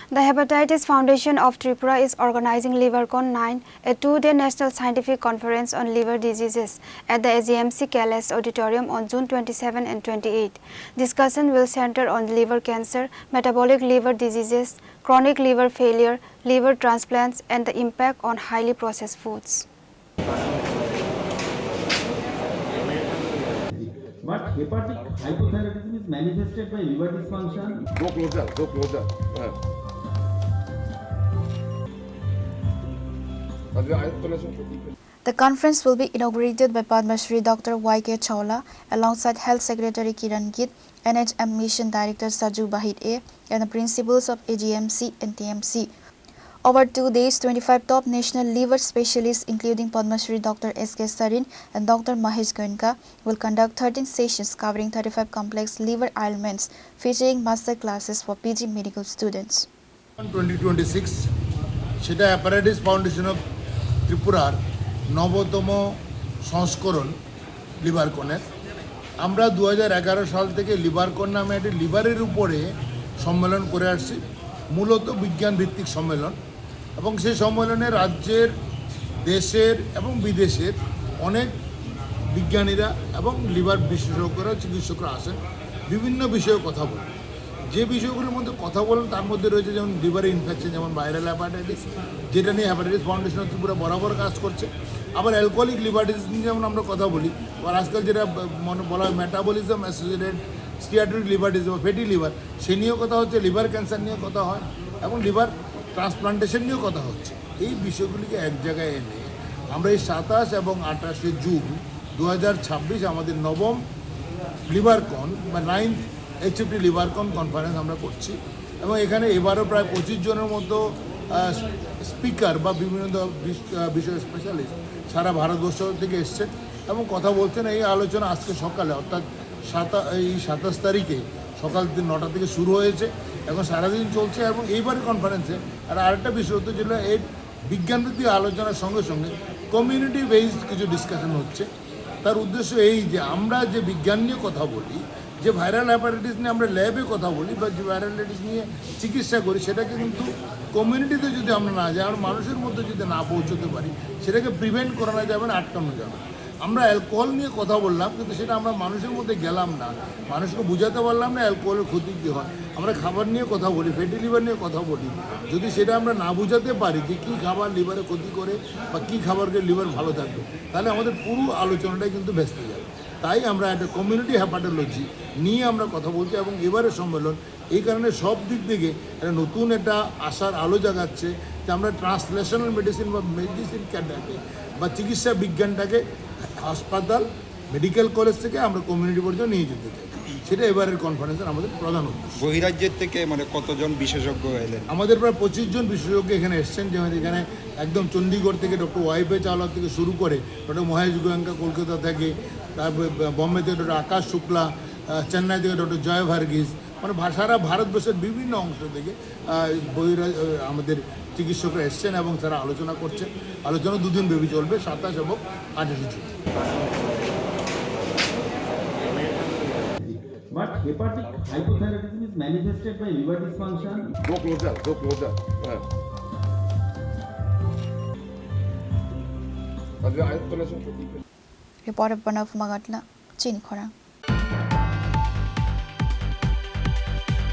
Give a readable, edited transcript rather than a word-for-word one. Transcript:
The Hepatitis Foundation of Tripura is organizing LiverCon 9, a two-day national scientific conference on liver diseases at the AGMC KLS Auditorium on June 27 and 28. Discussion will center on liver cancer, metabolic liver diseases, chronic liver failure, liver transplants, and the impact on highly processed foods. But hepatic hypothyroidism is manifested by liver dysfunction. Go closer, go closer. The conference will be inaugurated by Padma Shri Dr. Y.K. Chawla alongside Health Secretary Kiran Git, NHM Mission Director Saju Bahid A, and the principals of AGMC and TMC. Over 2 days, 25 top national liver specialists including Padma Shri Dr. S.K. Sarin and Dr. Mahesh Goenka will conduct 13 sessions covering 35 complex liver ailments featuring master classes for PG medical students. 2026 সেটা অ্যাপারেটিস foundation of ত্রিপুরার নবতম সংস্করণ লিভারকনের। আমরা 2011 সাল থেকে লিভারকন নামে একটি লিভারের উপরে সম্মেলন করে আসছি, মূলত বিজ্ঞান ভিত্তিক সম্মেলন, এবং সেই সম্মেলনে রাজ্যের, দেশের এবং বিদেশের অনেক বিজ্ঞানীরা এবং লিভার বিশেষজ্ঞরা, চিকিৎসকরা আসেন, বিভিন্ন বিষয়ে কথা বলেন। যে বিষয়গুলোর মধ্যে কথা বলেন তার মধ্যে রয়েছে যেমন লিভার ইনফেকশন, যেমন ভাইরাল হ্যাপাটাইটিস, যেটা নিয়ে হ্যাপাটাইটিস ফাউন্ডেশন অফ ত্রিপুরা বরাবর কাজ করছে। আবার অ্যালকোহলিক লিভার ডিজিজ নিয়ে যেমন আমরা কথা বলি, আর আজকাল যেটা বলা হয় মেটাবলিজম অ্যাসোসিয়েটেড স্টিয়াটরিক লিভার ডিজিজ বা ফ্যাটি লিভার, সে নিয়েও কথা হচ্ছে, লিভার ক্যান্সার নিয়ে কথা হয় এবং লিভার ট্রান্সপ্লান্টেশন নিয়েও কথা হচ্ছে। এই বিষয়গুলিকে এক জায়গায় এনে আমরা এই 27 এবং 28 জুন 2026 আমাদের নবম লিভারকন বা 9th HFT লিভারকন কনফারেন্স আমরা করছি, এবং এখানে এবারও প্রায় 25 জনের মতো স্পিকার বা বিভিন্ন বিষয় স্পেশালিস্ট সারা ভারতবর্ষ থেকে এসছেন এবং কথা বলছেন। এই আলোচনা আজকে সকালে অর্থাৎ 27 তারিখে সকাল 9টা থেকে শুরু হয়েছে, এখন সারাদিন চলছে। এবং এইবারের কনফারেন্সে আরেকটা বিষয় হতো, যেটা এই বিজ্ঞানভিত্তিক আলোচনার সঙ্গে সঙ্গে কমিউনিটি বেসড কিছু ডিসকাশন হচ্ছে। তার উদ্দেশ্য এই যে আমরা যে বিজ্ঞান নিয়ে কথা বলি, যে ভাইরাল হ্যাপাটাইটিস নিয়ে আমরা ল্যাবে কথা বলি বা যে ভাইরাল হ্যাপাটাইটিস নিয়ে চিকিৎসা করি, সেটাকে কিন্তু কমিউনিটিতে যদি আমরা না যাই, আমরা মানুষের মধ্যে যদি না পৌঁছতে পারি, সেটাকে প্রিভেন্ট করানো যাবে না, আটকানো যাবে। আমরা অ্যালকোহল নিয়ে কথা বললাম, কিন্তু সেটা আমরা মানুষের মধ্যে গেলাম না, মানুষকে বোঝাতে পারলাম না অ্যালকোহলের ক্ষতি কী হয়। আমরা খাবার নিয়ে কথা বলি, ফ্যাটি লিভার নিয়ে কথা বলি, যদি সেটা আমরা না বোঝাতে পারি যে কী খাবার লিভারে ক্ষতি করে বা কী খাবারকে লিভার ভালো থাকবে, তাহলে আমাদের পুরো আলোচনাটাই কিন্তু ভেস্তে যাবে। তাই আমরা একটা কমিউনিটি হ্যাপাটোলজি নিয়ে আমরা কথা বলছি, এবং এবারের সম্মেলন এই কারণে সব দিক থেকে একটা নতুন একটা আশার আলো জাগাচ্ছে যে আমরা ট্রান্সলেশনাল মেডিসিন বা মেডিসিন ক্যাডারকে বা চিকিৎসা বিজ্ঞানটাকে হাসপাতাল, মেডিকেল কলেজ থেকে আমরা কমিউনিটি পর্যন্ত নিয়ে যেতে চাই। সেটা এবারের কনফারেন্সের আমাদের প্রধান উদ্দেশ্য। বহিরাজ্যের থেকে কতজন বিশেষজ্ঞ এলেন? আমাদের প্রায় 25 জন বিশেষজ্ঞ এখানে এসছেন, যেমন এখানে একদম চণ্ডীগড় থেকে ডক্টর ওয়াইপে চাওলা থেকে শুরু করে ডক্টর মহেশ গোয়েঙ্কা কলকাতা থেকে, তারপরে বম্বে থেকে ডক্টর আকাশ শুক্লা, চেন্নাই থেকে ডক্টর জয় ভার্গিস, সারা ভারতবর্ষের বিভিন্ন অংশ থেকে আমাদের চিকিৎসকরা এসছেন এবং তারা আলোচনা করছেন। আলোচনা 2 দিন ব্যাপী চলবে, 27 এবং 28 June. But hepatic hypothyroidism is manifested by liver dysfunction. Go closer, go closer. Reporter Pranav Magatla, Chini Khora.